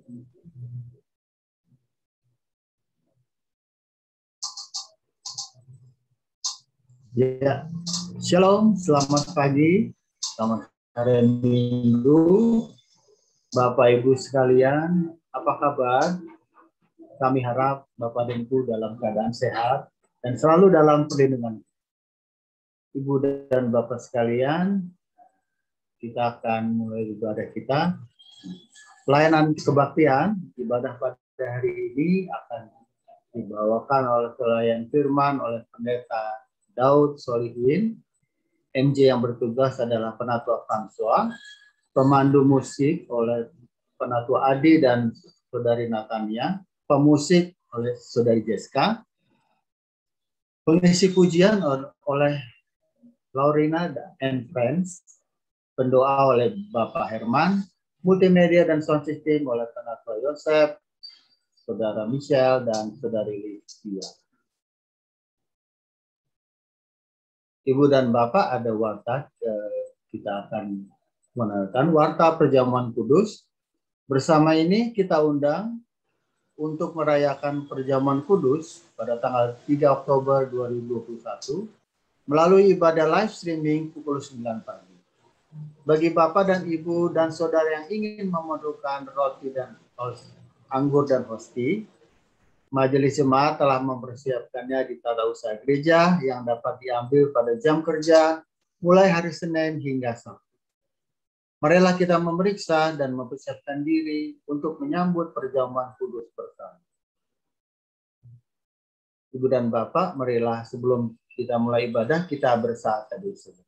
Ya, Shalom, selamat pagi, selamat hari Minggu, Bapak Ibu sekalian, apa kabar? Kami harap Bapak dan Ibu dalam keadaan sehat dan selalu dalam perlindungan Ibu dan Bapak sekalian. Kita akan mulai ibadah kita. Pelayanan kebaktian, ibadah pada hari ini akan dibawakan oleh pelayan firman oleh Pendeta Daud Solihin. MJ yang bertugas adalah Penatua François, pemandu musik oleh Penatua Adi dan Saudari Natania, pemusik oleh Saudari Jessica, pengisi pujian oleh Laurina and Friends, pendoa oleh Bapak Herman, multimedia dan sound system oleh Penatua Yosef, Saudara Michelle, dan Saudari Lydia. Ibu dan Bapak, ada warta, kita akan mengenalkan warta perjamuan kudus. Bersama ini kita undang untuk merayakan perjamuan kudus pada tanggal 3 Oktober 2021 melalui ibadah live streaming pukul 9 pagi. Bagi Bapak dan Ibu dan Saudara yang ingin memerlukan roti dan anggur dan hosti, Majelis Jemaat telah mempersiapkannya di tata usaha gereja yang dapat diambil pada jam kerja mulai hari Senin hingga Sabtu. Marilah kita memeriksa dan mempersiapkan diri untuk menyambut perjamuan kudus bersama. Ibu dan Bapak, marilah sebelum kita mulai ibadah, kita bersaat teduh sejenak.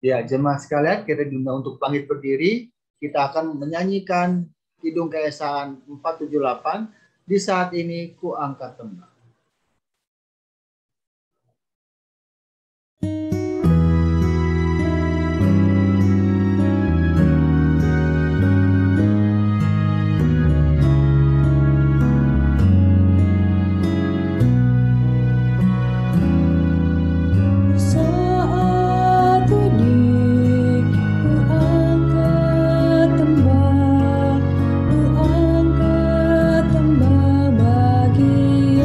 Ya, jemaah sekalian, kita diundang untuk bangkit berdiri. Kita akan menyanyikan Kidung Keesaan 478. Di saat ini ku angkat tembang. Bagi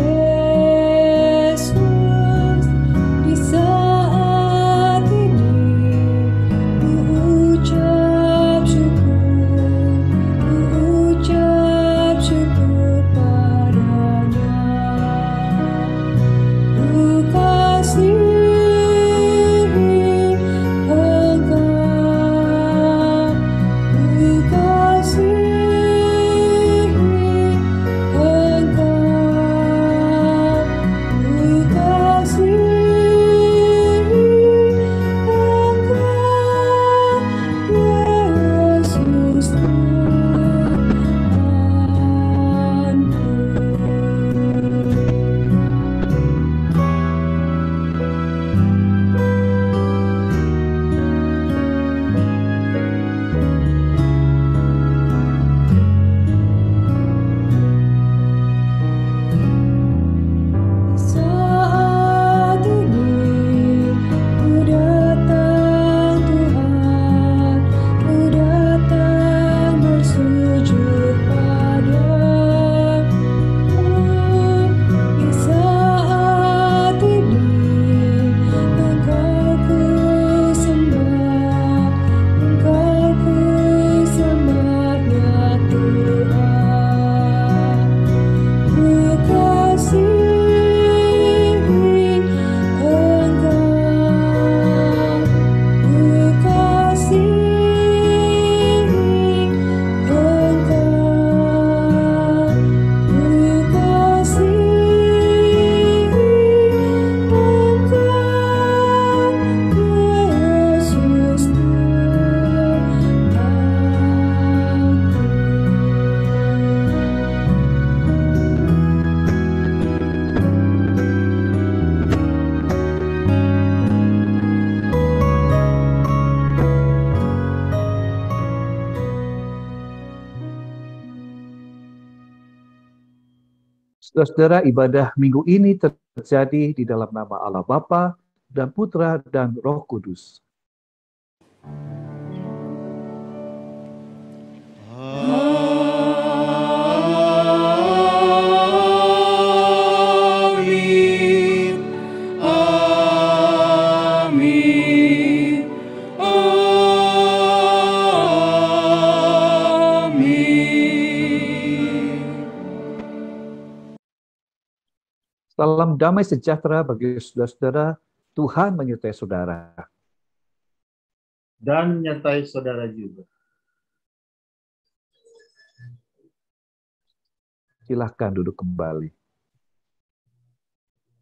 Saudara, ibadah minggu ini terjadi di dalam nama Allah Bapa dan Putra dan Roh Kudus. Amin. Amin. Amin. Salam damai sejahtera bagi saudara-saudara. Tuhan menyertai saudara. Dan menyertai saudara juga. Silahkan duduk kembali.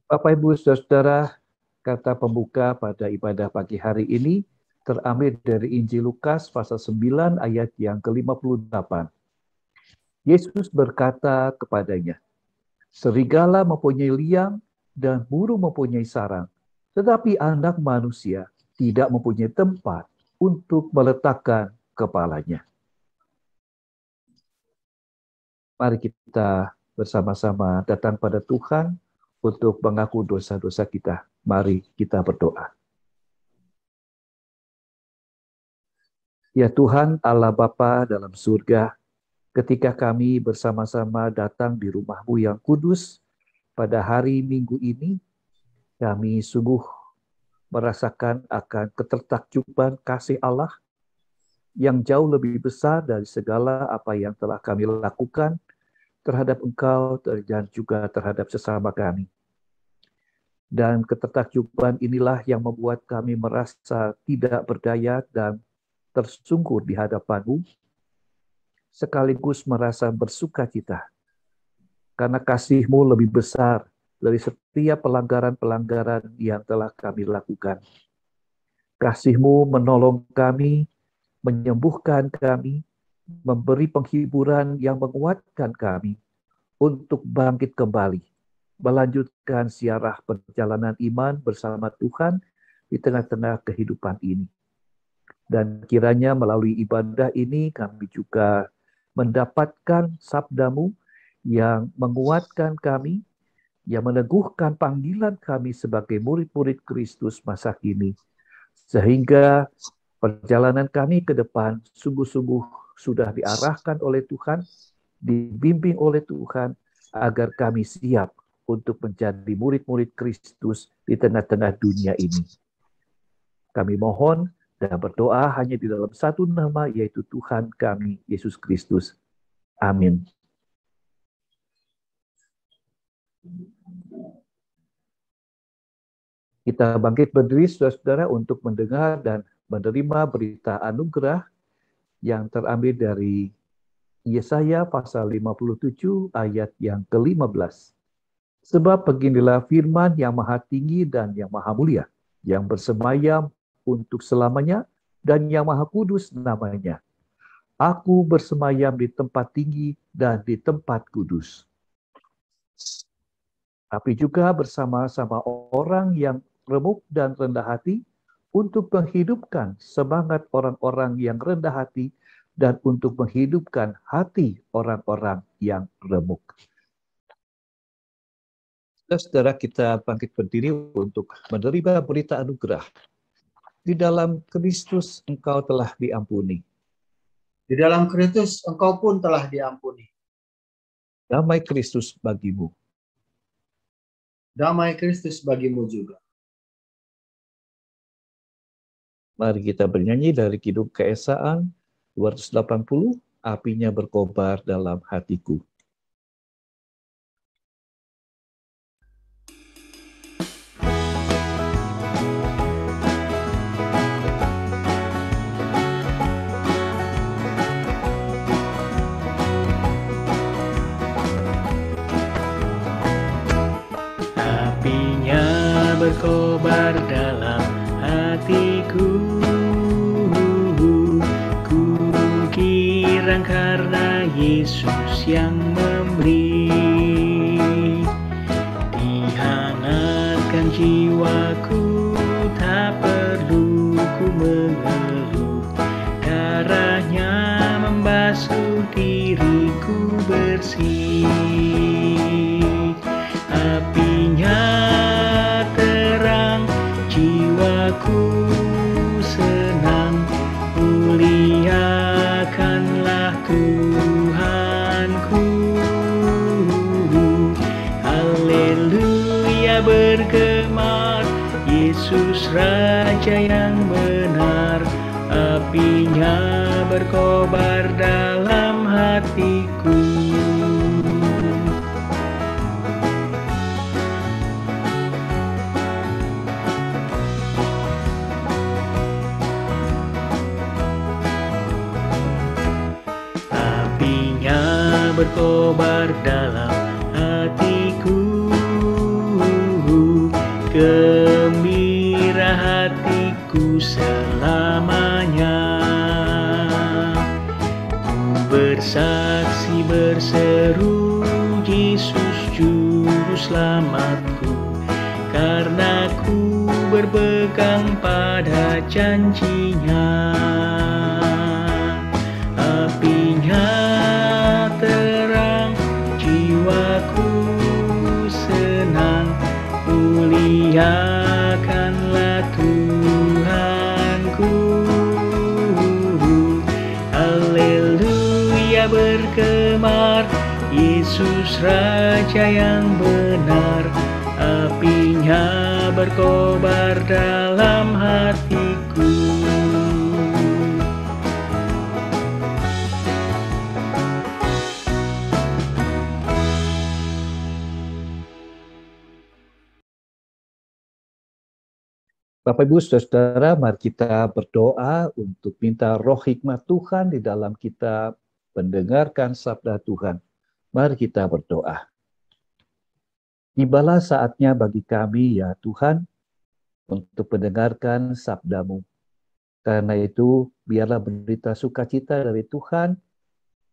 Bapak, Ibu, saudara-saudara, kata pembuka pada ibadah pagi hari ini terambil dari Injil Lukas pasal 9 ayat yang ke-58. Yesus berkata kepadanya, serigala mempunyai liang dan burung mempunyai sarang, tetapi anak manusia tidak mempunyai tempat untuk meletakkan kepalanya. Mari kita bersama-sama datang pada Tuhan untuk mengaku dosa-dosa kita. Mari kita berdoa. Ya Tuhan Allah Bapa dalam surga, ketika kami bersama-sama datang di rumah-Mu yang kudus pada hari Minggu ini, kami sungguh merasakan akan ketertakjuban kasih Allah yang jauh lebih besar dari segala apa yang telah kami lakukan terhadap Engkau dan juga terhadap sesama kami. Dan ketertakjuban inilah yang membuat kami merasa tidak berdaya dan tersungkur di hadapan-Mu, sekaligus merasa bersukacita karena kasih-Mu lebih besar dari setiap pelanggaran-pelanggaran yang telah kami lakukan. Kasih-Mu menolong kami, menyembuhkan kami, memberi penghiburan yang menguatkan kami untuk bangkit kembali, melanjutkan siarah perjalanan iman bersama Tuhan di tengah-tengah kehidupan ini. Dan kiranya melalui ibadah ini kami juga mendapatkan sabda-Mu yang menguatkan kami, yang meneguhkan panggilan kami sebagai murid-murid Kristus masa kini, sehingga perjalanan kami ke depan sungguh-sungguh sudah diarahkan oleh Tuhan, dibimbing oleh Tuhan, agar kami siap untuk menjadi murid-murid Kristus di tengah-tengah dunia ini. Kami mohon dan berdoa hanya di dalam satu nama, yaitu Tuhan kami, Yesus Kristus. Amin. Kita bangkit berdiri, saudara-saudara, untuk mendengar dan menerima berita anugerah yang terambil dari Yesaya pasal 57 ayat yang ke-15. Sebab beginilah firman yang maha tinggi dan yang maha mulia, yang bersemayam untuk selamanya dan yang maha kudus namanya. Aku bersemayam di tempat tinggi dan di tempat kudus. Tapi juga bersama-sama orang yang remuk dan rendah hati, untuk menghidupkan semangat orang-orang yang rendah hati dan untuk menghidupkan hati orang-orang yang remuk. Saudara, kita bangkit berdiri untuk menerima berita anugerah. Di dalam Kristus engkau telah diampuni. Di dalam Kristus engkau pun telah diampuni. Damai Kristus bagimu. Damai Kristus bagimu juga. Mari kita bernyanyi dari Kidung Keesaan 280, apinya berkobar dalam hatiku. Apinya berkobar dalam hatiku, ku kira karena Yesus yang memberi, dihangatkan jiwaku, tak perlu ku mengeluh, darahnya membasuh diriku bersih. aku senang, muliakanlah Tuhanku. Haleluya bergemar, Yesus Raja yang benar, apinya berkobar dalam hatiku. Apinya berkobar dalam hatiku, gembira hatiku selamanya. Ku bersaksi berseru, Yesus Juru Selamatku, karena ku berpegang pada janjinya. Apinya terang, jiwaku senang, muliakanlah Tuhanku. Haleluya bergemar, Yesus Raja yang benar, apinya berkobar dalam hatiku. Bapak, Ibu, Saudara, mari kita berdoa untuk minta roh hikmat Tuhan di dalam kita mendengarkan sabda Tuhan. Mari kita berdoa. Tibalah saatnya bagi kami, ya Tuhan, untuk mendengarkan sabda-Mu. Karena itu, biarlah berita sukacita dari Tuhan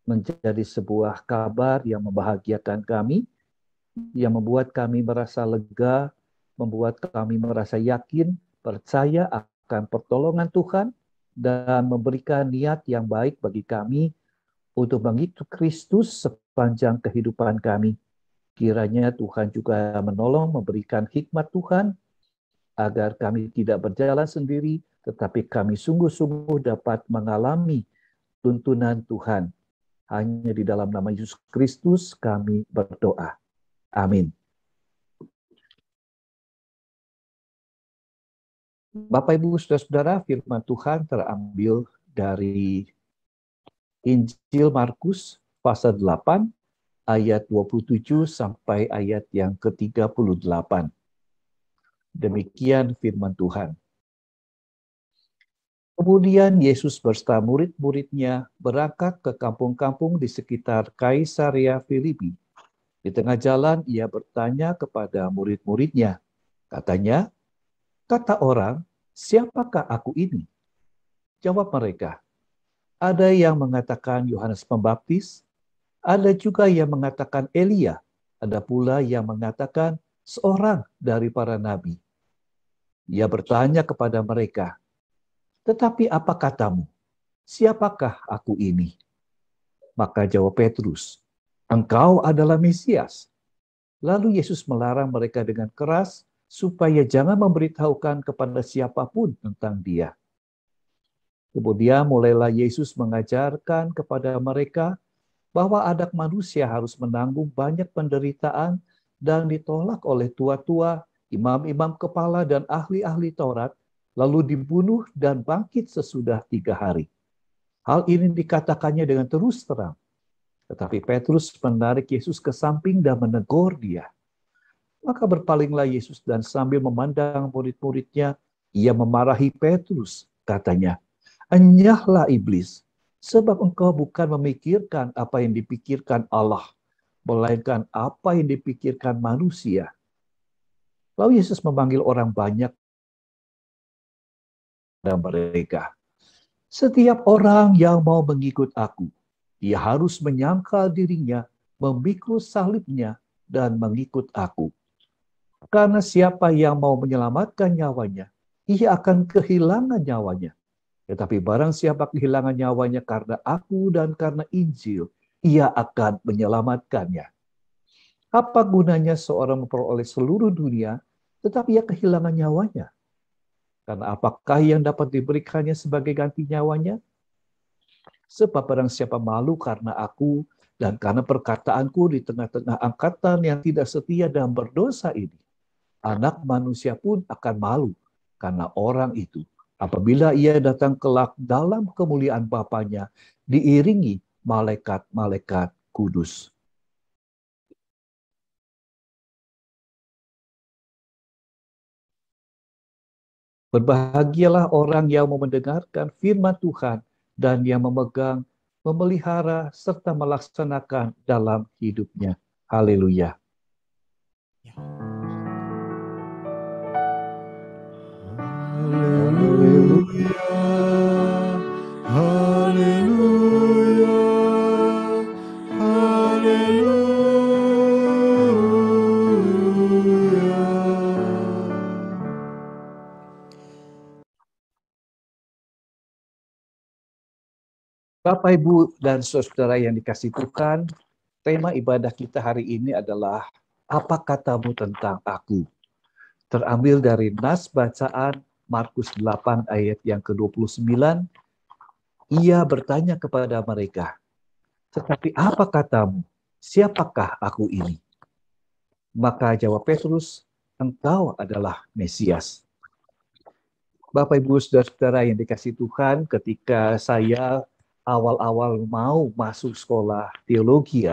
menjadi sebuah kabar yang membahagiakan kami, yang membuat kami merasa lega, membuat kami merasa yakin, percaya akan pertolongan Tuhan, dan memberikan niat yang baik bagi kami untuk mengikut Kristus sepanjang kehidupan kami. Kiranya Tuhan juga menolong memberikan hikmat Tuhan, agar kami tidak berjalan sendiri, tetapi kami sungguh-sungguh dapat mengalami tuntunan Tuhan. Hanya di dalam nama Yesus Kristus kami berdoa. Amin. Bapak, Ibu, Saudara-saudara, firman Tuhan terambil dari Injil Markus pasal 8 ayat 27 sampai ayat yang ke-38. Demikian firman Tuhan. Kemudian Yesus beserta murid-muridnya berangkat ke kampung-kampung di sekitar Kaisarea Filipi. Di tengah jalan ia bertanya kepada murid-muridnya. Katanya, kata orang, siapakah aku ini? Jawab mereka, ada yang mengatakan Yohanes Pembaptis, ada juga yang mengatakan Elia, ada pula yang mengatakan seorang dari para nabi. Ia bertanya kepada mereka, tetapi apa katamu? Siapakah aku ini? Maka jawab Petrus, engkau adalah Mesias. Lalu Yesus melarang mereka dengan keras, supaya jangan memberitahukan kepada siapapun tentang dia. Kemudian mulailah Yesus mengajarkan kepada mereka bahwa Anak Manusia harus menanggung banyak penderitaan dan ditolak oleh tua-tua, imam-imam kepala dan ahli-ahli Taurat, lalu dibunuh dan bangkit sesudah 3 hari. Hal ini dikatakannya dengan terus terang. Tetapi Petrus menarik Yesus ke samping dan menegur dia. Maka berpalinglah Yesus dan sambil memandang murid-muridnya, ia memarahi Petrus. Katanya, enyahlah iblis, sebab engkau bukan memikirkan apa yang dipikirkan Allah, melainkan apa yang dipikirkan manusia. Lalu Yesus memanggil orang banyak dan mereka, setiap orang yang mau mengikut aku, dia harus menyangkal dirinya, memikul salibnya, dan mengikut aku. Karena siapa yang mau menyelamatkan nyawanya, ia akan kehilangan nyawanya. Tetapi barang siapa kehilangan nyawanya karena aku dan karena Injil, ia akan menyelamatkannya. Apa gunanya seorang memperoleh seluruh dunia, tetapi ia kehilangan nyawanya? Karena apakah yang dapat diberikannya sebagai ganti nyawanya? Sebab barang siapa malu karena aku dan karena perkataanku di tengah-tengah angkatan yang tidak setia dan berdosa ini, Anak Manusia pun akan malu karena orang itu apabila ia datang kelak dalam kemuliaan Bapanya diiringi malaikat-malaikat kudus. Berbahagialah orang yang mendengarkan firman Tuhan dan yang memelihara serta melaksanakan dalam hidupnya. Haleluya. Haleluya, haleluya, haleluya. Bapak, Ibu, dan saudara yang dikasihi Tuhan, tema ibadah kita hari ini adalah apa katamu tentang aku? Terambil dari nas bacaan Markus 8 ayat yang ke-29. Ia bertanya kepada mereka, tetapi apa katamu? Siapakah aku ini? Maka jawab Petrus, engkau adalah Mesias. Bapak, Ibu, saudara yang dikasihi Tuhan, ketika saya awal-awal mau masuk sekolah teologi,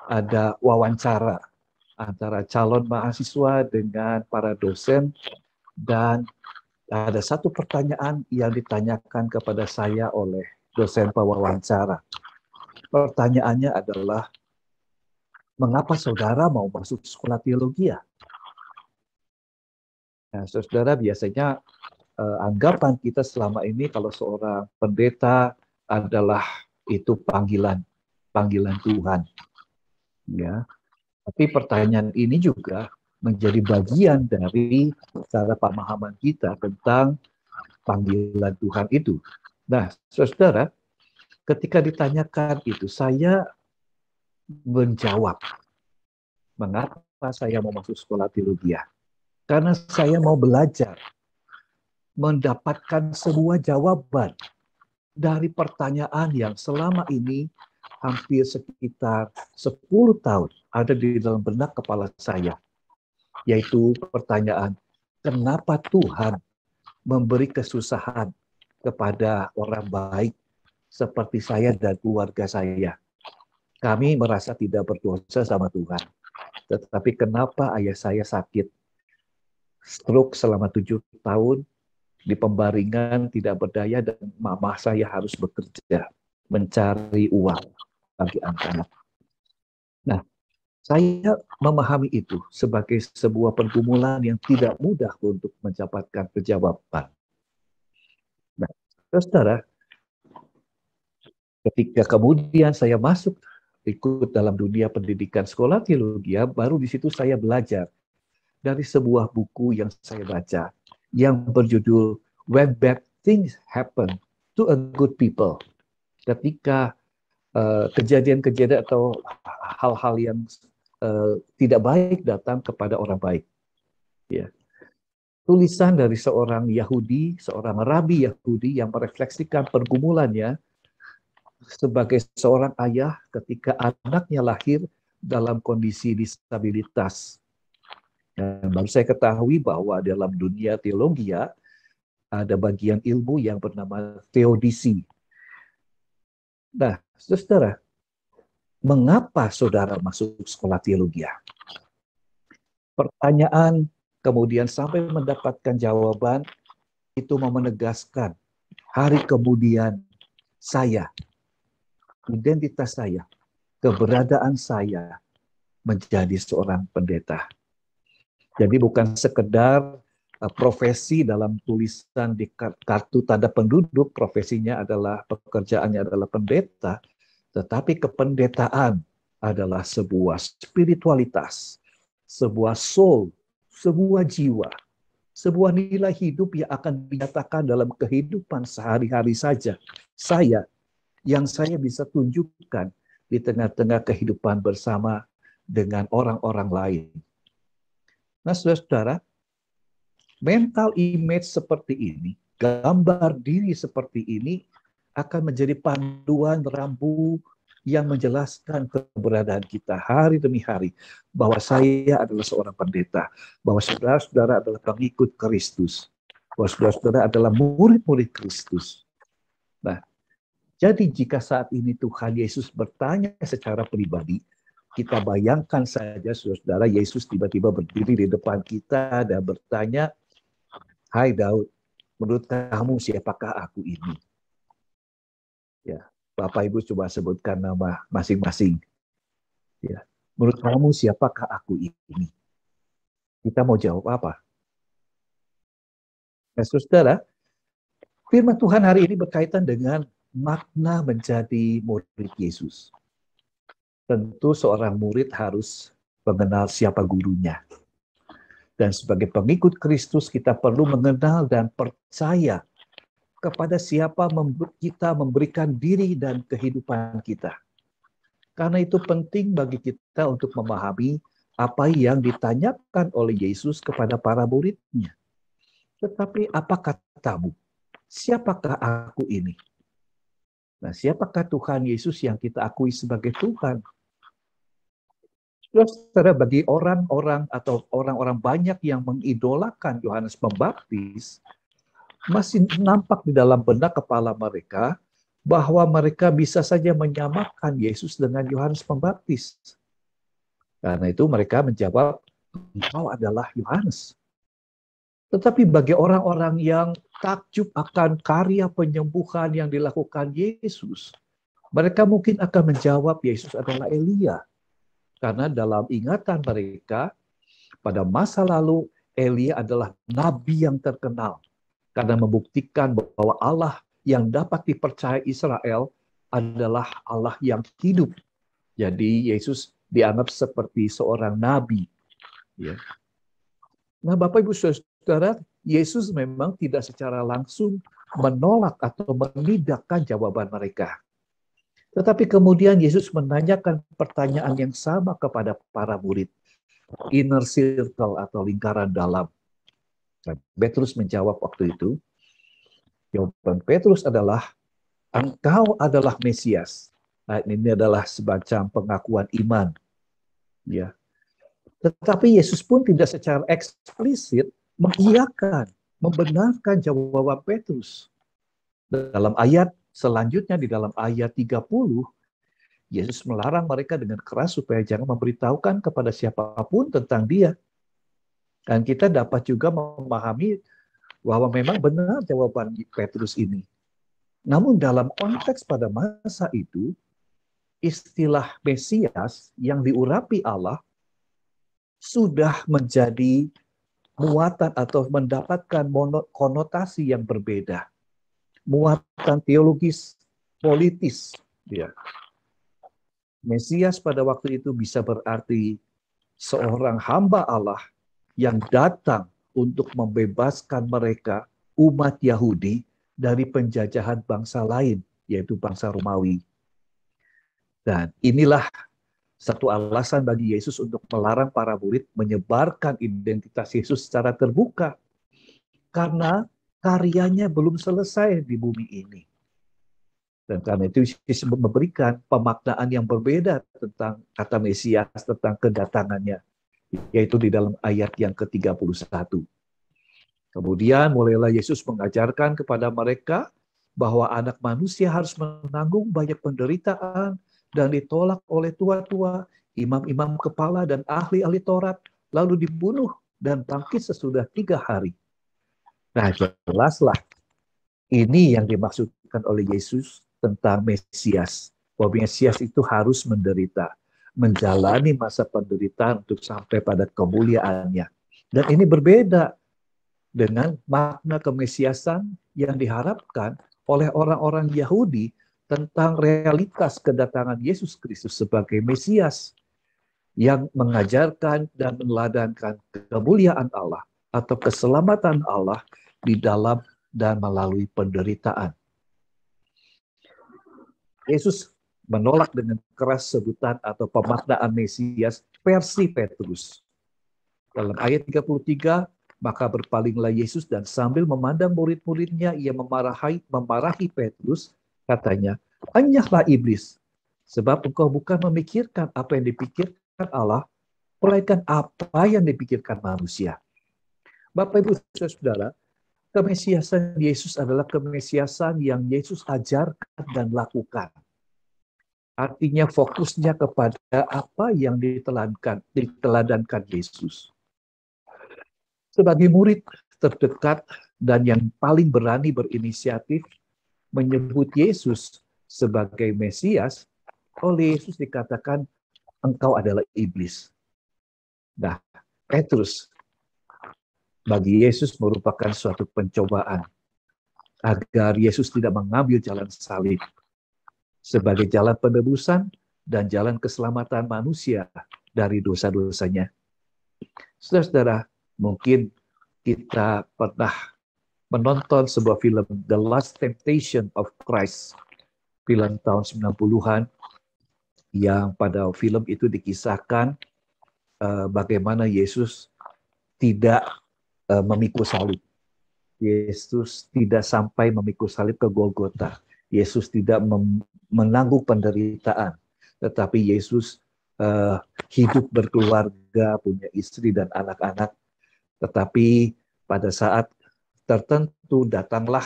ada wawancara antara calon mahasiswa dengan para dosen, dan ada satu pertanyaan yang ditanyakan kepada saya oleh dosen pewawancara. Pertanyaannya adalah, mengapa saudara mau masuk sekolah teologi? Nah, saudara, biasanya anggapan kita selama ini kalau seorang pendeta adalah itu panggilan Tuhan, ya. Tapi pertanyaan ini juga menjadi bagian dari cara pemahaman kita tentang panggilan Tuhan itu. Nah, saudara, ketika ditanyakan itu, saya menjawab, mengapa saya mau masuk sekolah teologi? Karena saya mau belajar, mendapatkan sebuah jawaban dari pertanyaan yang selama ini hampir sekitar 10 tahun ada di dalam benak kepala saya. Yaitu pertanyaan, kenapa Tuhan memberi kesusahan kepada orang baik seperti saya dan keluarga saya? Kami merasa tidak berdosa sama Tuhan. Tetapi kenapa ayah saya sakit stroke selama 7 tahun, di pembaringan tidak berdaya, dan mama saya harus bekerja mencari uang bagi anak-anak. Nah, saya memahami itu sebagai sebuah pergumulan yang tidak mudah untuk mendapatkan jawaban. Nah, saudara, ketika kemudian saya masuk ikut dalam dunia pendidikan sekolah teologi, baru di situ saya belajar dari sebuah buku yang saya baca yang berjudul When Bad Things Happen to a Good People. Ketika kejadian-kejadian atau hal-hal yang tidak baik datang kepada orang baik. Ya. Tulisan dari seorang Yahudi, seorang rabi Yahudi yang merefleksikan pergumulannya sebagai seorang ayah ketika anaknya lahir dalam kondisi disabilitas. Dan baru saya ketahui bahwa dalam dunia teologi ada bagian ilmu yang bernama teodisi. Nah, saudara, mengapa saudara masuk sekolah teologi? Pertanyaan kemudian sampai mendapatkan jawaban itu mau menegaskan hari kemudian saya, identitas saya, keberadaan saya menjadi seorang pendeta. Jadi bukan sekedar profesi dalam tulisan di kartu tanda penduduk, profesinya adalah, pekerjaannya adalah pendeta, tetapi kependetaan adalah sebuah spiritualitas, sebuah soul, sebuah jiwa, sebuah nilai hidup yang akan dinyatakan dalam kehidupan sehari-hari saja. Yang saya bisa tunjukkan di tengah-tengah kehidupan bersama dengan orang-orang lain. Nah, saudara, mental image seperti ini, gambar diri seperti ini akan menjadi panduan rambu yang menjelaskan keberadaan kita hari demi hari, bahwa saya adalah seorang pendeta, bahwa saudara-saudara adalah pengikut Kristus, bahwa saudara-saudara adalah murid-murid Kristus. Nah, jadi jika saat ini Tuhan Yesus bertanya secara pribadi, kita bayangkan saja saudara, Yesus tiba-tiba berdiri di depan kita dan bertanya, "Hai Daud, menurut kamu siapakah aku ini?" Ya, Bapak Ibu coba sebutkan nama masing-masing. Ya, menurut kamu siapakah aku ini? Kita mau jawab apa? Nah, saudara, firman Tuhan hari ini berkaitan dengan makna menjadi murid Yesus. Tentu seorang murid harus mengenal siapa gurunya. Dan sebagai pengikut Kristus, kita perlu mengenal dan percaya kepada siapa kita memberikan diri dan kehidupan kita. Karena itu penting bagi kita untuk memahami apa yang ditanyakan oleh Yesus kepada para muridnya. Tetapi apa katamu? Siapakah aku ini? Nah, siapakah Tuhan Yesus yang kita akui sebagai Tuhan? Saudara, bagi orang-orang atau orang-orang banyak yang mengidolakan Yohanes Pembaptis, masih nampak di dalam benak kepala mereka bahwa mereka bisa saja menyamakan Yesus dengan Yohanes Pembaptis. Karena itu mereka menjawab, "Engkau adalah Yohanes." Tetapi bagi orang-orang yang takjub akan karya penyembuhan yang dilakukan Yesus, mereka mungkin akan menjawab Yesus adalah Elia. Karena dalam ingatan mereka, pada masa lalu Elia adalah nabi yang terkenal. Karena membuktikan bahwa Allah yang dapat dipercaya Israel adalah Allah yang hidup. Jadi Yesus dianggap seperti seorang nabi. Ya. Nah, Bapak Ibu Saudara, Yesus memang tidak secara langsung menolak atau menidakkan jawaban mereka. Tetapi kemudian Yesus menanyakan pertanyaan yang sama kepada para murid. Inner circle atau lingkaran dalam. Petrus menjawab waktu itu, jawaban Petrus adalah, "Engkau adalah Mesias." Nah, ini adalah semacam pengakuan iman. Ya. Tetapi Yesus pun tidak secara eksplisit mengiyakan, membenarkan jawaban Petrus. Dalam ayat selanjutnya, di dalam ayat 30, Yesus melarang mereka dengan keras supaya jangan memberitahukan kepada siapapun tentang dia. Dan kita dapat juga memahami bahwa memang benar jawaban Petrus ini. Namun dalam konteks pada masa itu, istilah Mesias yang diurapi Allah sudah menjadi muatan atau mendapatkan konotasi yang berbeda. Muatan teologis, politis. Ya. Mesias pada waktu itu bisa berarti seorang hamba Allah yang datang untuk membebaskan mereka, umat Yahudi, dari penjajahan bangsa lain, yaitu bangsa Romawi. Dan inilah satu alasan bagi Yesus untuk melarang para murid menyebarkan identitas Yesus secara terbuka. Karena karyanya belum selesai di bumi ini. Dan karena itu Yesus memberikan pemaknaan yang berbeda tentang kata Mesias, tentang kedatangannya. Yaitu di dalam ayat yang ke-31. Kemudian mulailah Yesus mengajarkan kepada mereka bahwa anak manusia harus menanggung banyak penderitaan dan ditolak oleh tua-tua, imam-imam kepala dan ahli-ahli Taurat, lalu dibunuh dan bangkit sesudah 3 hari. Nah, jelaslah ini yang dimaksudkan oleh Yesus tentang Mesias. Bahwa Mesias itu harus menderita, menjalani masa penderitaan untuk sampai pada kemuliaannya. Dan ini berbeda dengan makna kemesiasan yang diharapkan oleh orang-orang Yahudi tentang realitas kedatangan Yesus Kristus sebagai Mesias yang mengajarkan dan meneladangkan kemuliaan Allah atau keselamatan Allah di dalam dan melalui penderitaan. Yesus menolak dengan keras sebutan atau pemaknaan Mesias versi Petrus. Dalam ayat 33, Maka berpalinglah Yesus dan sambil memandang murid-muridnya, ia memarahi Petrus, katanya, "Enyahlah iblis, sebab engkau bukan memikirkan apa yang dipikirkan Allah, melainkan apa yang dipikirkan manusia." Bapak, Ibu, Saudara, kemesiasan Yesus adalah kemesiasan yang Yesus ajarkan dan lakukan. Artinya fokusnya kepada apa yang diteladankan Yesus. Sebagai murid terdekat dan yang paling berani berinisiatif menyebut Yesus sebagai Mesias, oleh Yesus dikatakan, "Engkau adalah iblis." Nah, Petrus bagi Yesus merupakan suatu pencobaan agar Yesus tidak mengambil jalan salib sebagai jalan penebusan dan jalan keselamatan manusia dari dosa-dosanya. Saudara-saudara, mungkin kita pernah menonton sebuah film The Last Temptation of Christ, film tahun 90-an, yang pada film itu dikisahkan bagaimana Yesus tidak memikul salib. Yesus tidak sampai memikul salib ke Golgota. Yesus tidak menanggung penderitaan, tetapi Yesus hidup berkeluarga, punya istri dan anak-anak. Tetapi pada saat tertentu datanglah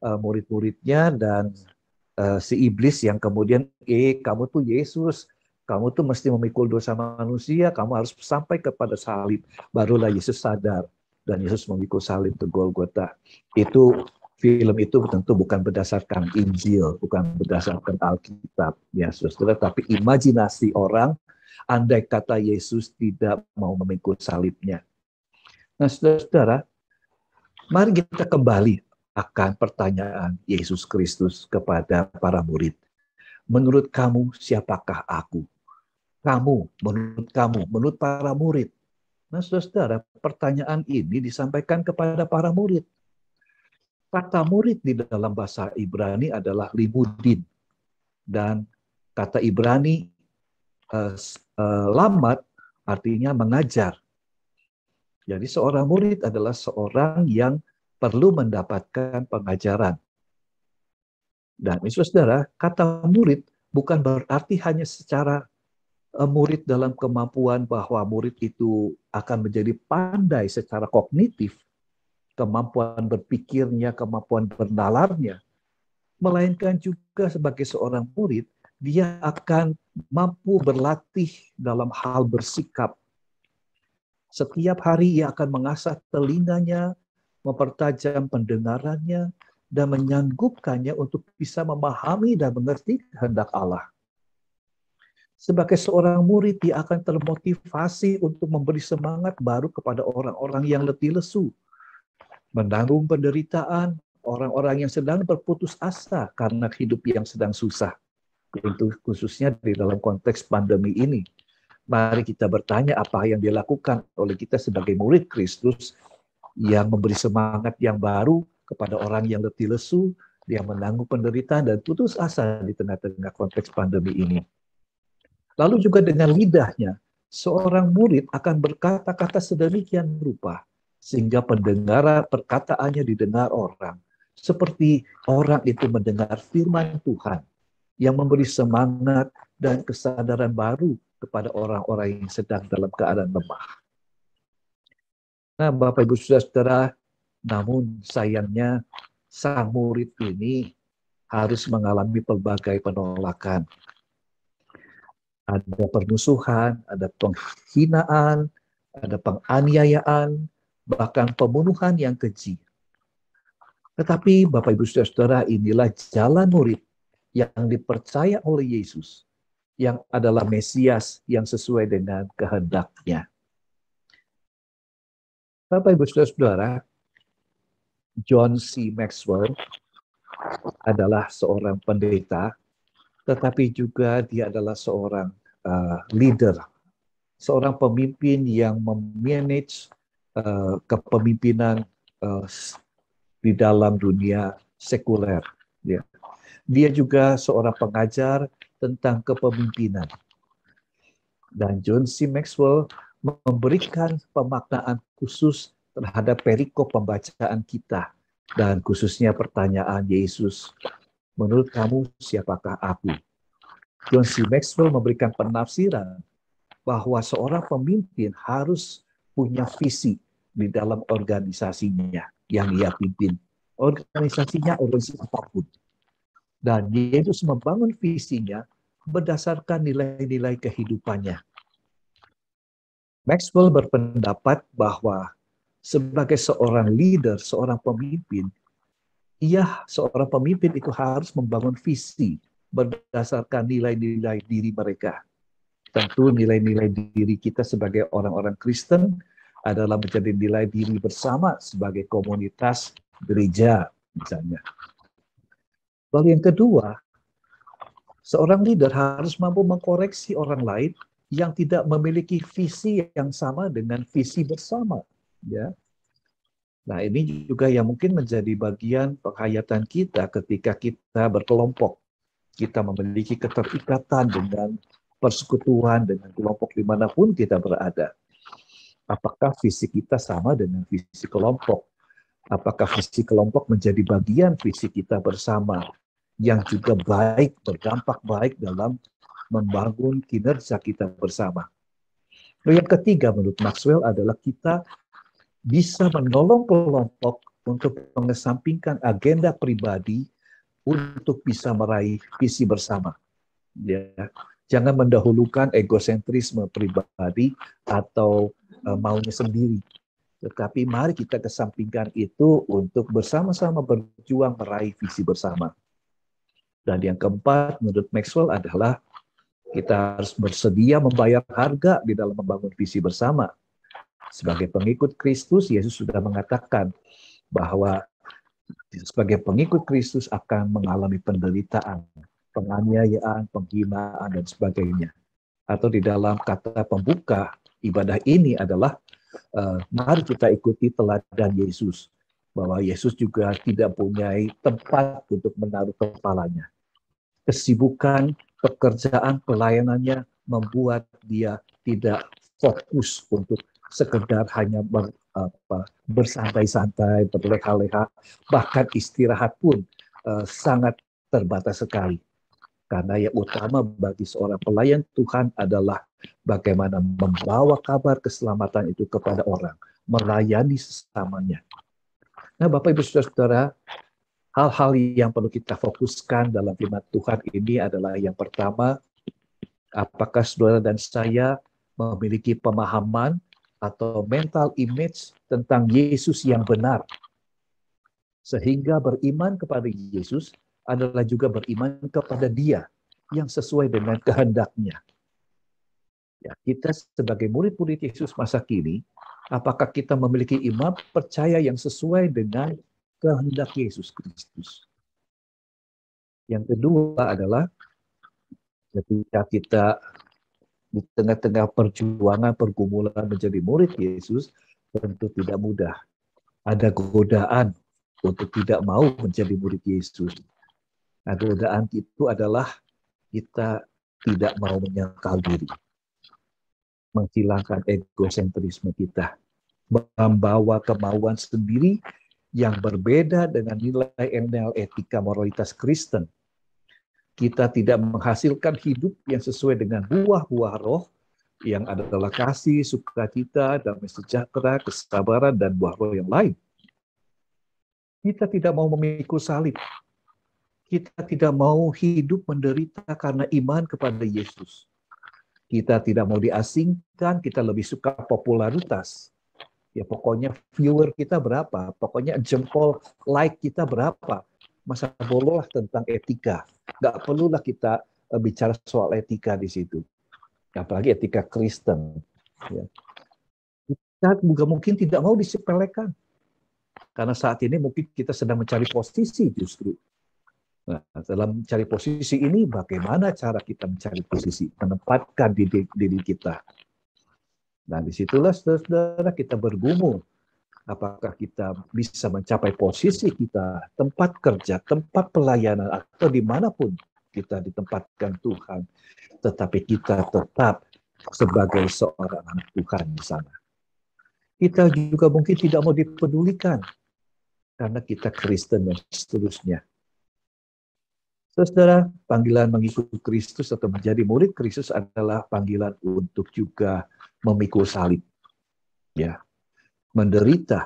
murid-muridnya dan si iblis yang kemudian, kamu tuh Yesus, kamu tuh mesti memikul dosa manusia, kamu harus sampai kepada salib. Barulah Yesus sadar dan Yesus memikul salib ke Golgota. Film itu tentu bukan berdasarkan Injil, bukan berdasarkan Alkitab, ya saudara, tapi imajinasi orang andai kata Yesus tidak mau memikul salibnya. Nah, saudara-saudara, mari kita kembali akan pertanyaan Yesus Kristus kepada para murid. Menurut kamu, siapakah aku? Menurut para murid. Nah, saudara-saudara, pertanyaan ini disampaikan kepada para murid. Kata murid di dalam bahasa Ibrani adalah limudin. Dan kata Ibrani lamat artinya mengajar. Jadi seorang murid adalah seorang yang perlu mendapatkan pengajaran. Dan saudara, kata murid bukan berarti hanya secara murid dalam kemampuan bahwa murid itu akan menjadi pandai secara kognitif, kemampuan berpikirnya, kemampuan bernalarnya, melainkan juga sebagai seorang murid, dia akan mampu berlatih dalam hal bersikap. Setiap hari ia akan mengasah telinganya, mempertajam pendengarannya, dan menyanggupkannya untuk bisa memahami dan mengerti kehendak Allah. Sebagai seorang murid, dia akan termotivasi untuk memberi semangat baru kepada orang-orang yang letih lesu, menanggung penderitaan orang-orang yang sedang berputus asa karena hidup yang sedang susah. Itu khususnya di dalam konteks pandemi ini. Mari kita bertanya apa yang dilakukan oleh kita sebagai murid Kristus yang memberi semangat yang baru kepada orang yang letih lesu, yang menanggung penderitaan dan putus asa di tengah-tengah konteks pandemi ini. Lalu juga dengan lidahnya, seorang murid akan berkata-kata sedemikian rupa, sehingga perkataannya didengar orang. Seperti orang itu mendengar firman Tuhan, yang memberi semangat dan kesadaran baru kepada orang-orang yang sedang dalam keadaan lemah. Nah, Bapak Ibu Saudara, namun sayangnya sang murid ini harus mengalami pelbagai penolakan. Ada permusuhan, ada penghinaan, ada penganiayaan, bahkan pembunuhan yang keji. Tetapi Bapak Ibu Saudara, inilah jalan murid yang dipercaya oleh Yesus, yang adalah Mesias yang sesuai dengan kehendak-Nya. Bapak Ibu Saudara, John C. Maxwell adalah seorang pendeta, tetapi juga dia adalah seorang leader, seorang pemimpin yang memanage kepemimpinan di dalam dunia sekuler. Dia juga seorang pengajar tentang kepemimpinan. Dan John C. Maxwell memberikan pemaknaan khusus terhadap perikop pembacaan kita, dan khususnya pertanyaan Yesus, menurut kamu siapakah aku? John C. Maxwell memberikan penafsiran bahwa seorang pemimpin harus punya visi di dalam organisasinya yang ia pimpin. Organisasinya organisasi apapun. Dan Yesus membangun visinya berdasarkan nilai-nilai kehidupannya. Maxwell berpendapat bahwa sebagai seorang leader, seorang pemimpin, seorang pemimpin itu harus membangun visi berdasarkan nilai-nilai diri mereka. Tentu nilai-nilai diri kita sebagai orang-orang Kristen adalah menjadi nilai diri bersama sebagai komunitas gereja, misalnya. Lalu yang kedua, seorang leader harus mampu mengkoreksi orang lain yang tidak memiliki visi yang sama dengan visi bersama. Ya. Nah, ini juga yang mungkin menjadi bagian penghayatan kita ketika kita berkelompok. Kita memiliki keterikatan dengan persekutuan, dengan kelompok dimanapun kita berada. Apakah visi kita sama dengan visi kelompok? Apakah visi kelompok menjadi bagian visi kita bersama yang juga baik, berdampak baik dalam membangun kinerja kita bersama. Lalu yang ketiga menurut Maxwell adalah kita bisa menolong kelompok untuk mengesampingkan agenda pribadi untuk bisa meraih visi bersama. Ya. Jangan mendahulukan egosentrisme pribadi atau maunya sendiri. Tetapi mari kita kesampingkan itu untuk bersama-sama berjuang meraih visi bersama. Dan yang keempat menurut Maxwell adalah kita harus bersedia membayar harga di dalam membangun visi bersama. Sebagai pengikut Kristus, Yesus sudah mengatakan bahwa sebagai pengikut Kristus akan mengalami penderitaan, penganiayaan, penghinaan, dan sebagainya. Atau di dalam kata pembuka ibadah ini adalah, mari kita ikuti teladan Yesus. Bahwa Yesus juga tidak punya tempat untuk menaruh kepalanya. Kesibukan, pekerjaan, pelayanannya membuat dia tidak fokus untuk sekedar hanya bersantai-santai, berleha-leha, bahkan istirahat pun sangat terbatas sekali. Karena yang utama bagi seorang pelayan Tuhan adalah bagaimana membawa kabar keselamatan itu kepada orang, melayani sesamanya. Nah, Bapak Ibu Saudara-saudara, hal-hal yang perlu kita fokuskan dalam firman Tuhan ini adalah yang pertama, apakah saudara dan saya memiliki pemahaman atau mental image tentang Yesus yang benar. Sehingga beriman kepada Yesus adalah juga beriman kepada Dia yang sesuai dengan kehendaknya. Ya, kita sebagai murid-murid Yesus masa kini, apakah kita memiliki iman percaya yang sesuai dengan kehendak Yesus Kristus? Yang kedua adalah ketika kita di tengah-tengah perjuangan, pergumulan menjadi murid Yesus, tentu tidak mudah. Ada godaan untuk tidak mau menjadi murid Yesus. Nah, godaan itu adalah kita tidak mau menyangkal diri, menghilangkan egosentrisme kita, membawa kemauan sendiri yang berbeda dengan nilai etika moralitas Kristen. Kita tidak menghasilkan hidup yang sesuai dengan buah-buah roh yang adalah kasih, sukacita, damai sejahtera, kesabaran, dan buah roh yang lain. Kita tidak mau memikul salib. Kita tidak mau hidup menderita karena iman kepada Yesus. Kita tidak mau diasingkan, kita lebih suka popularitas. Ya pokoknya viewer kita berapa, pokoknya jempol like kita berapa. Masa bolos tentang etika. Nggak perlulah kita bicara soal etika di situ. Apalagi etika Kristen. Ya. Kita juga mungkin tidak mau disepelekan. Karena saat ini mungkin kita sedang mencari posisi justru. Nah, dalam mencari posisi ini, bagaimana cara kita mencari posisi? Menempatkan diri kita. Nah, disitulah saudara kita bergumul. Apakah kita bisa mencapai posisi kita, tempat kerja, tempat pelayanan, atau dimanapun kita ditempatkan Tuhan. Tetapi kita tetap sebagai seorang anak Tuhan di sana. Kita juga mungkin tidak mau dipedulikan karena kita Kristen dan seterusnya. Saudara, panggilan mengikuti Kristus atau menjadi murid Kristus adalah panggilan untuk juga memikul salib. Ya, menderita,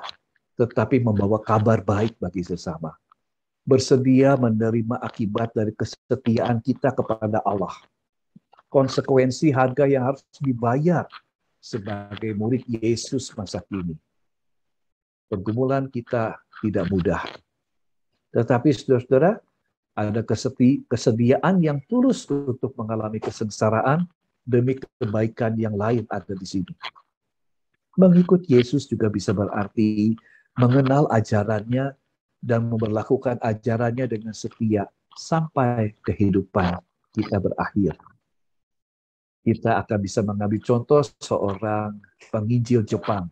tetapi membawa kabar baik bagi sesama. Bersedia menerima akibat dari kesetiaan kita kepada Allah. Konsekuensi harga yang harus dibayar sebagai murid Yesus masa kini. Pergumulan kita tidak mudah. Tetapi saudara-saudara, ada kesediaan yang tulus untuk mengalami kesengsaraan demi kebaikan yang lain ada di sini. Mengikut Yesus juga bisa berarti mengenal ajarannya dan memperlakukan ajarannya dengan setia sampai kehidupan kita berakhir. Kita akan bisa mengambil contoh seorang penginjil Jepang.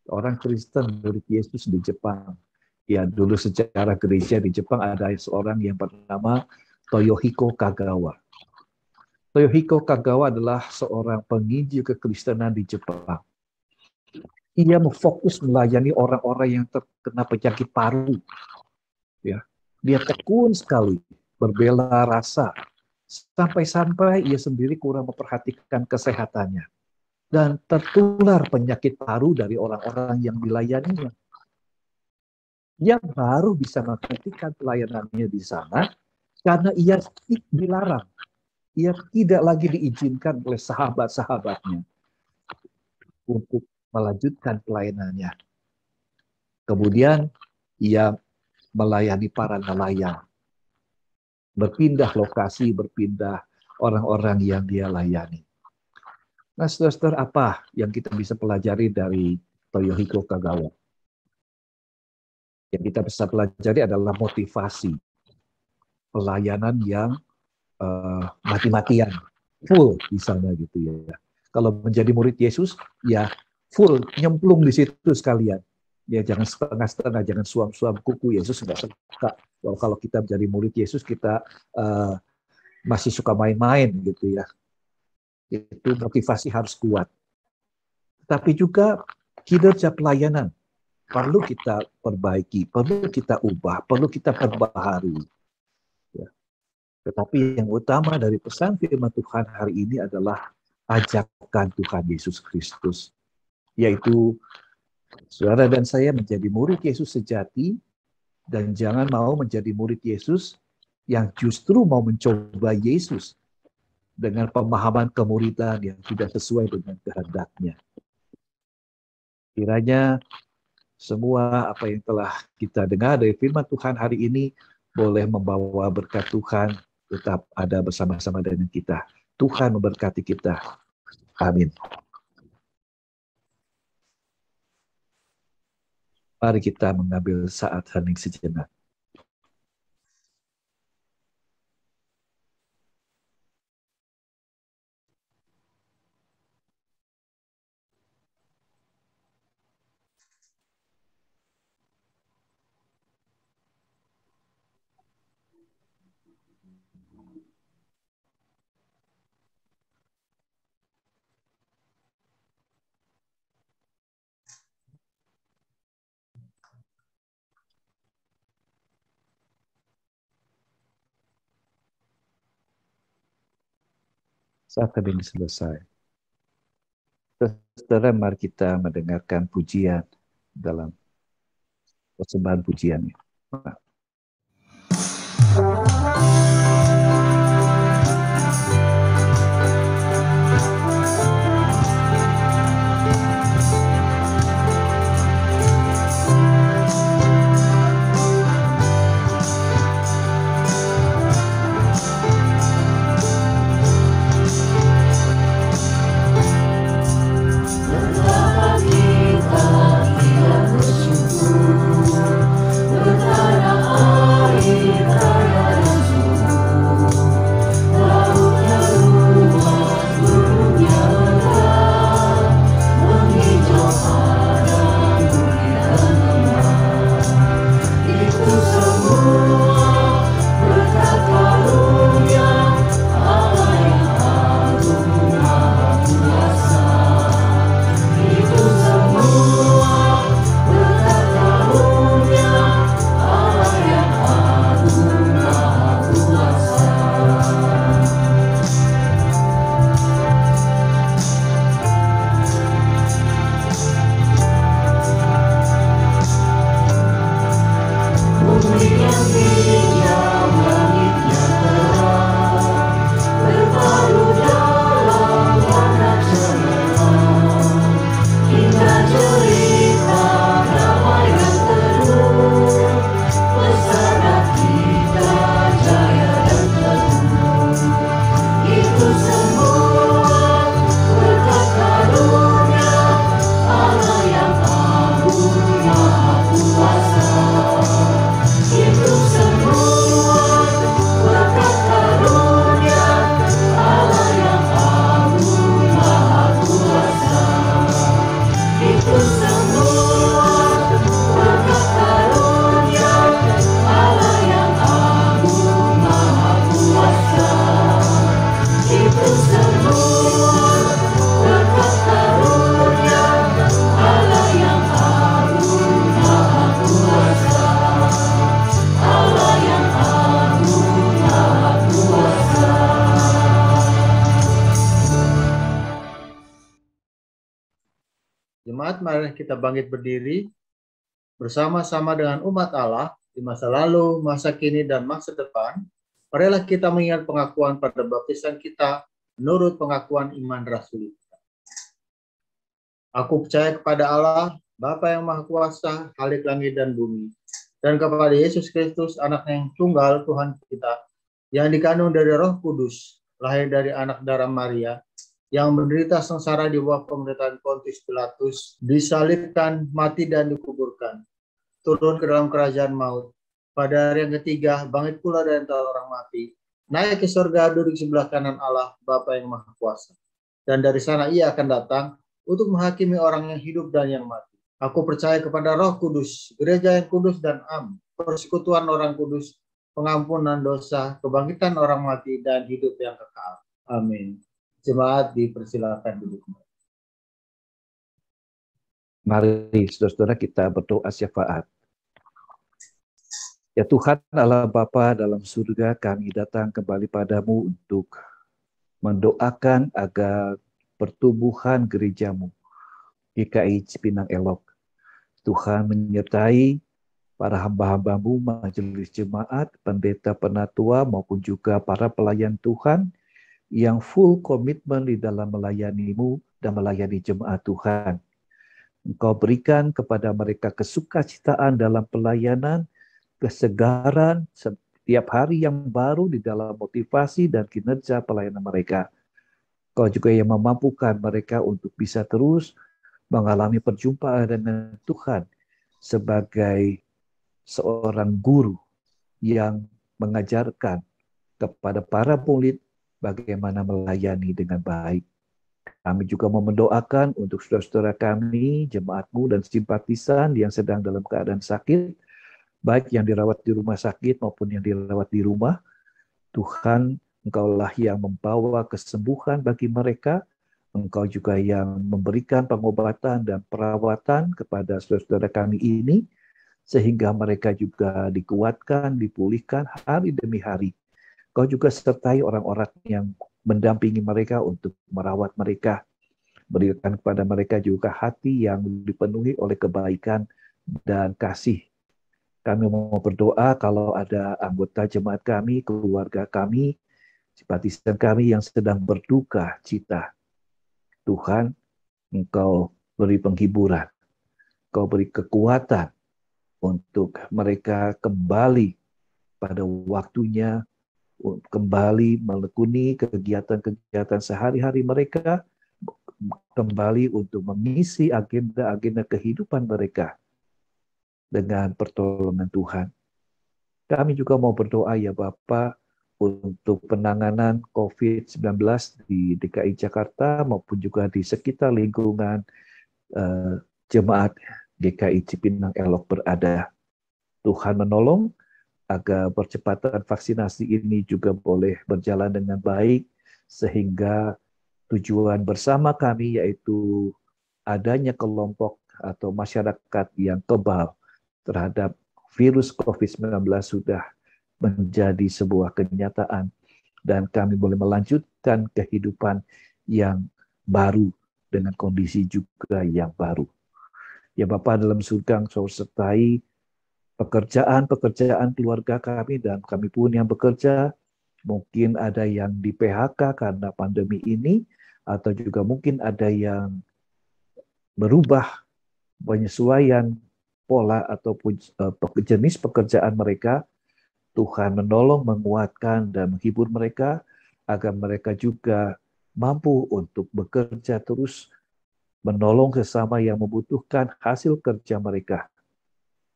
Orang Kristen murid Yesus di Jepang. Ya, dulu sejarah gereja di Jepang ada seorang yang bernama Toyohiko Kagawa. Toyohiko Kagawa adalah seorang penginjil kekristenan di Jepang. Ia fokus melayani orang-orang yang terkena penyakit paru. Ya, dia tekun sekali, berbela rasa, sampai-sampai ia sendiri kurang memperhatikan kesehatannya dan tertular penyakit paru dari orang-orang yang dilayaninya. Ia baru bisa menghentikan pelayanannya di sana karena ia dilarang. Ia tidak lagi diizinkan oleh sahabat-sahabatnya untuk melanjutkan pelayanannya. Kemudian ia melayani para nelayan. Berpindah lokasi, berpindah orang-orang yang dia layani. Nah, saudara, apa yang kita bisa pelajari dari Toyohiko Kagawa? Yang kita bisa pelajari adalah motivasi pelayanan yang mati-matian, full di sana gitu ya. Kalau menjadi murid Yesus, ya full, nyemplung di situ sekalian. Ya jangan setengah-setengah, jangan suam-suam kuku. Yesus nggak suka. Kalau kita menjadi murid Yesus, kita masih suka main-main gitu ya. Itu motivasi harus kuat. Tapi juga kinerja pelayanan perlu kita perbaiki, perlu kita ubah, perlu kita perbaharui. Ya. Tetapi yang utama dari pesan firman Tuhan hari ini adalah ajakan Tuhan Yesus Kristus, yaitu saudara dan saya menjadi murid Yesus sejati, dan jangan mau menjadi murid Yesus yang justru mau mencoba Yesus dengan pemahaman kemuridan yang tidak sesuai dengan kehendaknya. Kiranya semua apa yang telah kita dengar dari firman Tuhan hari ini boleh membawa berkat Tuhan tetap ada bersama-sama dengan kita. Tuhan memberkati kita. Amin. Mari kita mengambil saat hening sejenak. Saat ini selesai. Saudara, mari kita mendengarkan pujian dalam persembahan pujian. Betapa kita bersyukur, betapa Jemaat, mari kita bangkit berdiri bersama-sama dengan umat Allah di masa lalu, masa kini, dan masa depan. Marilah kita mengingat pengakuan pada baptisan kita menurut pengakuan iman rasuli. Aku percaya kepada Allah, Bapa yang Maha Kuasa, Khalik langit dan bumi, dan kepada Yesus Kristus, Anaknya yang tunggal, Tuhan kita, yang dikandung dari Roh Kudus, lahir dari anak darah Maria, yang menderita sengsara di bawah pemerintahan Pontius Pilatus, disalibkan, mati dan dikuburkan, turun ke dalam kerajaan maut. Pada hari yang ketiga, bangkit pula dari antara orang mati, naik ke surga, duduk sebelah kanan Allah, Bapa yang Maha Kuasa. Dan dari sana ia akan datang untuk menghakimi orang yang hidup dan yang mati. Aku percaya kepada Roh Kudus, gereja yang kudus dan am, persekutuan orang kudus, pengampunan dosa, kebangkitan orang mati, dan hidup yang kekal. Amin. Jemaat dipersilakan duduk. Mari saudara-saudara kita berdoa syafaat. Ya Tuhan Allah Bapa dalam surga, kami datang kembali padamu untuk mendoakan agar pertumbuhan gerejamu GKI Cipinang Elok. Tuhan menyertai para hamba-hambamu, majelis jemaat, pendeta penatua maupun juga para pelayan Tuhan yang full komitmen di dalam melayanimu dan melayani jemaat Tuhan. Engkau berikan kepada mereka kesukacitaan dalam pelayanan, kesegaran setiap hari yang baru di dalam motivasi dan kinerja pelayanan mereka. Engkau juga yang memampukan mereka untuk bisa terus mengalami perjumpaan dengan Tuhan sebagai seorang guru yang mengajarkan kepada para murid bagaimana melayani dengan baik. Kami juga mau mendoakan untuk saudara-saudara kami, jemaatmu dan simpatisan yang sedang dalam keadaan sakit, baik yang dirawat di rumah sakit maupun yang dirawat di rumah. Tuhan, Engkaulah yang membawa kesembuhan bagi mereka. Engkau juga yang memberikan pengobatan dan perawatan kepada saudara-saudara kami ini, sehingga mereka juga dikuatkan, dipulihkan hari demi hari. Kau juga sertai orang-orang yang mendampingi mereka untuk merawat mereka. Berikan kepada mereka juga hati yang dipenuhi oleh kebaikan dan kasih. Kami mau berdoa kalau ada anggota jemaat kami, keluarga kami, simpatisan kami yang sedang berduka cita. Tuhan, Engkau beri penghiburan. Engkau beri kekuatan untuk mereka kembali pada waktunya, kembali menekuni kegiatan-kegiatan sehari-hari mereka, kembali untuk mengisi agenda-agenda kehidupan mereka dengan pertolongan Tuhan. Kami juga mau berdoa ya Bapa untuk penanganan COVID-19 di DKI Jakarta maupun juga di sekitar lingkungan jemaat GKI Cipinang Elok berada. Tuhan menolong agar percepatan vaksinasi ini juga boleh berjalan dengan baik, sehingga tujuan bersama kami yaitu adanya kelompok atau masyarakat yang kebal terhadap virus COVID-19 sudah menjadi sebuah kenyataan, dan kami boleh melanjutkan kehidupan yang baru dengan kondisi juga yang baru. Ya Bapa dalam surga, Engkau sertai pekerjaan keluarga kami dan kami pun yang bekerja. Mungkin ada yang di PHK karena pandemi ini, atau juga mungkin ada yang berubah penyesuaian pola ataupun jenis pekerjaan mereka. Tuhan menolong, menguatkan, dan menghibur mereka agar mereka juga mampu untuk bekerja terus, menolong sesama yang membutuhkan hasil kerja mereka.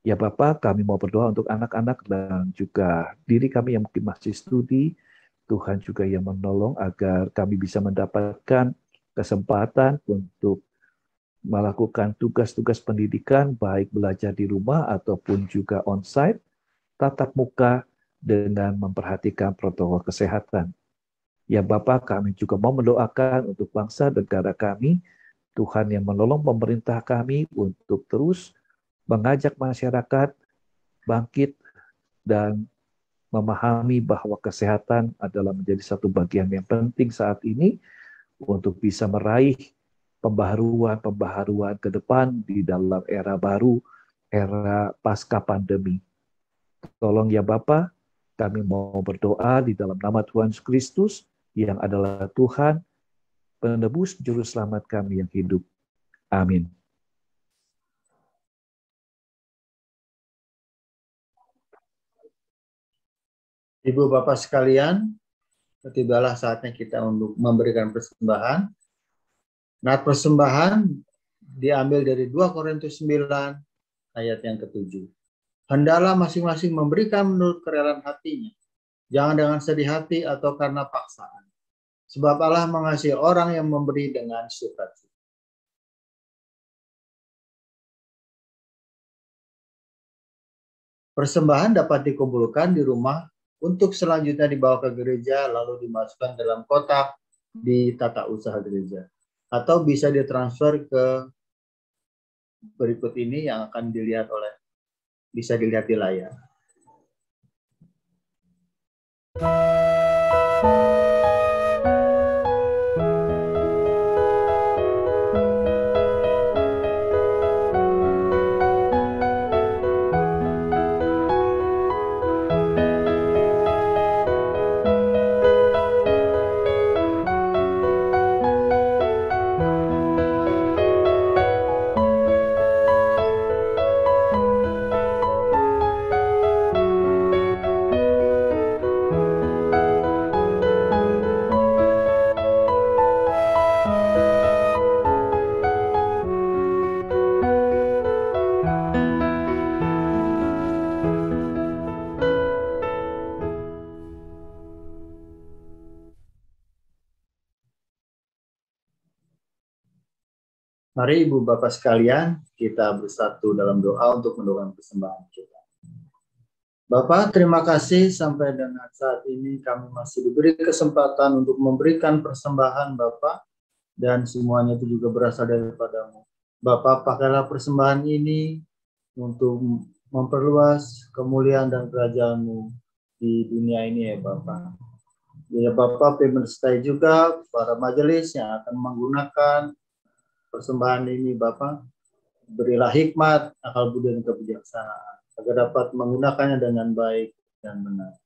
Ya Bapak, kami mau berdoa untuk anak-anak dan juga diri kami yang mungkin masih studi. Tuhan juga yang menolong agar kami bisa mendapatkan kesempatan untuk melakukan tugas-tugas pendidikan, baik belajar di rumah ataupun juga on-site, tatap muka, dengan memperhatikan protokol kesehatan. Ya Bapak, kami juga mau mendoakan untuk bangsa dan negara kami, Tuhan yang menolong pemerintah kami untuk terus mengajak masyarakat bangkit dan memahami bahwa kesehatan adalah menjadi satu bagian yang penting saat ini untuk bisa meraih pembaharuan ke depan di dalam era baru, era pasca pandemi. Tolong ya Bapa, kami mau berdoa di dalam nama Tuhan Yesus Kristus yang adalah Tuhan, penebus juru selamat kami yang hidup. Amin. Ibu Bapak sekalian, tibalah saatnya kita untuk memberikan persembahan. Nah, persembahan diambil dari 2 Korintus 9 ayat yang ke-7. Hendaklah masing-masing memberikan menurut kerelaan hatinya, jangan dengan sedih hati atau karena paksaan. Sebab Allah mengasihi orang yang memberi dengan sukacita. Persembahan dapat dikumpulkan di rumah untuk selanjutnya dibawa ke gereja lalu dimasukkan dalam kotak di tata usaha gereja. Atau bisa ditransfer ke berikut ini yang akan bisa dilihat di layar. Mari Ibu Bapak sekalian, kita bersatu dalam doa untuk mendukung persembahan kita. Bapak, terima kasih sampai dengan saat ini kami masih diberi kesempatan untuk memberikan persembahan Bapak, dan semuanya itu juga berasal daripada-Mu. Bapak, pakailah persembahan ini untuk memperluas kemuliaan dan kerajaan-Mu di dunia ini ya Bapak. Ya Bapak, pemerintah juga para majelis yang akan menggunakan persembahan ini Bapak, berilah hikmat, akal budi dan kebijaksanaan agar dapat menggunakannya dengan baik dan benar.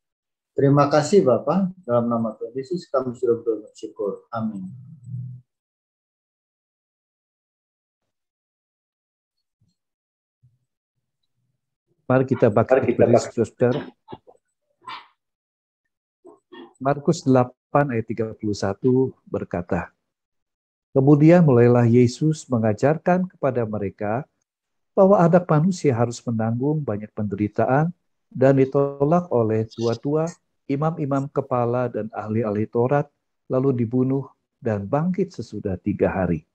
Terima kasih Bapak, dalam nama Tuhan Yesus kami sudah bersyukur. Amin. Mari kita baca saudara. Markus 8 ayat 31 berkata, kemudian mulailah Yesus mengajarkan kepada mereka bahwa anak manusia harus menanggung banyak penderitaan dan ditolak oleh tua-tua, imam-imam kepala dan ahli-ahli Taurat, lalu dibunuh dan bangkit sesudah 3 hari.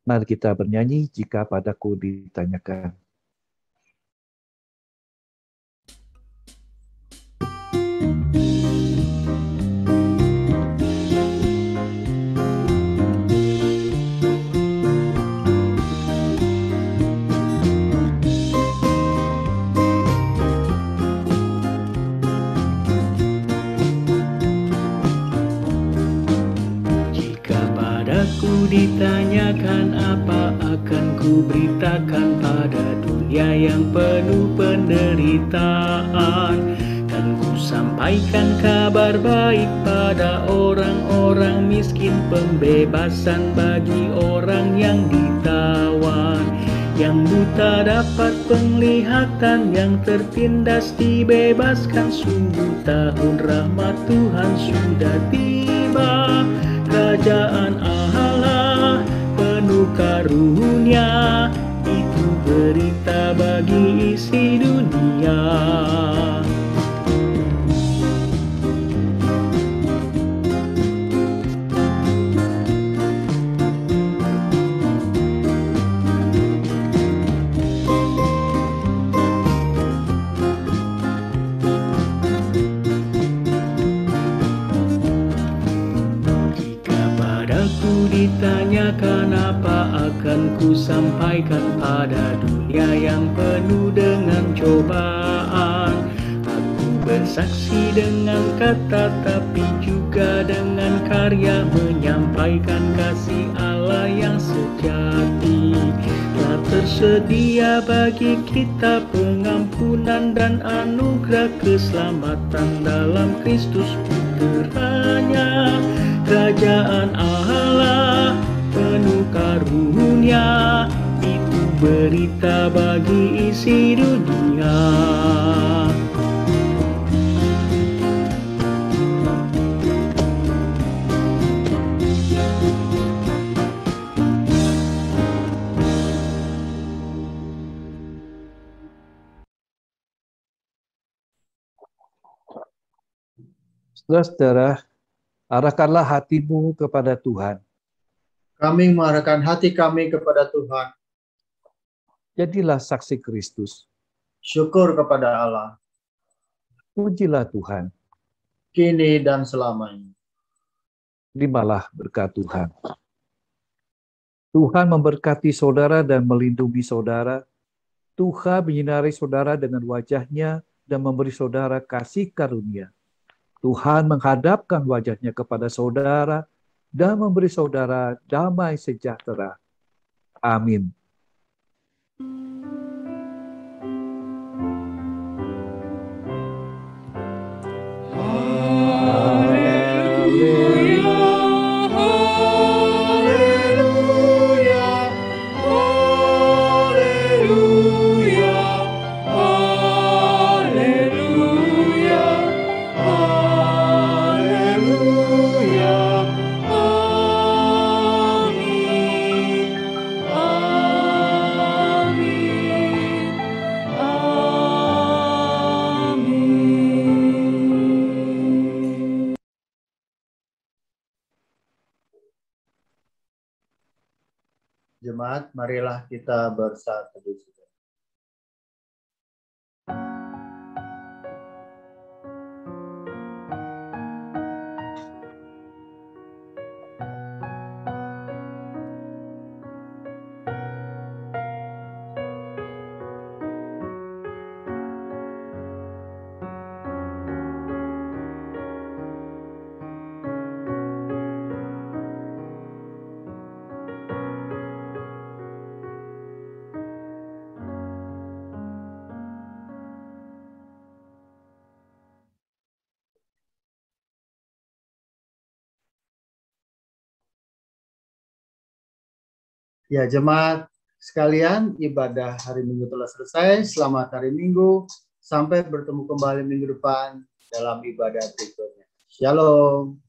Mari kita bernyanyi jika padaku ditanyakan. Ditanyakan apa akan ku beritakan pada dunia yang penuh penderitaan, dan ku sampaikan kabar baik pada orang-orang miskin, pembebasan bagi orang yang ditawan, yang buta dapat penglihatan, yang tertindas dibebaskan. Sungguh tahun rahmat Tuhan sudah tiba, kerajaan Allah penuh karunia, itu berita bagi isi dunia. Ditanyakan apa akan ku sampaikan pada dunia yang penuh dengan cobaan. Aku bersaksi dengan kata tapi juga dengan karya, menyampaikan kasih Allah yang sejati. Telah tersedia bagi kita pengampunan dan anugerah keselamatan dalam Kristus Putranya. Kerajaan Allah penuh karunia, itu berita bagi isi dunia. Saudara-saudara, arahkanlah hatimu kepada Tuhan. Kami mengarahkan hati kami kepada Tuhan. Jadilah saksi Kristus. Syukur kepada Allah, Pujilah Tuhan. kini dan selamanya. Terimalah berkat Tuhan. Tuhan memberkati saudara dan melindungi saudara. Tuhan menyinari saudara dengan wajah-Nya dan memberi saudara kasih karunia. Tuhan menghadapkan wajah-Nya kepada saudara dan memberi saudara damai sejahtera. Amin. Jemaat, marilah kita bersatu. Ya, jemaat sekalian, ibadah hari Minggu telah selesai. Selamat hari Minggu. Sampai bertemu kembali minggu depan dalam ibadah berikutnya. Shalom.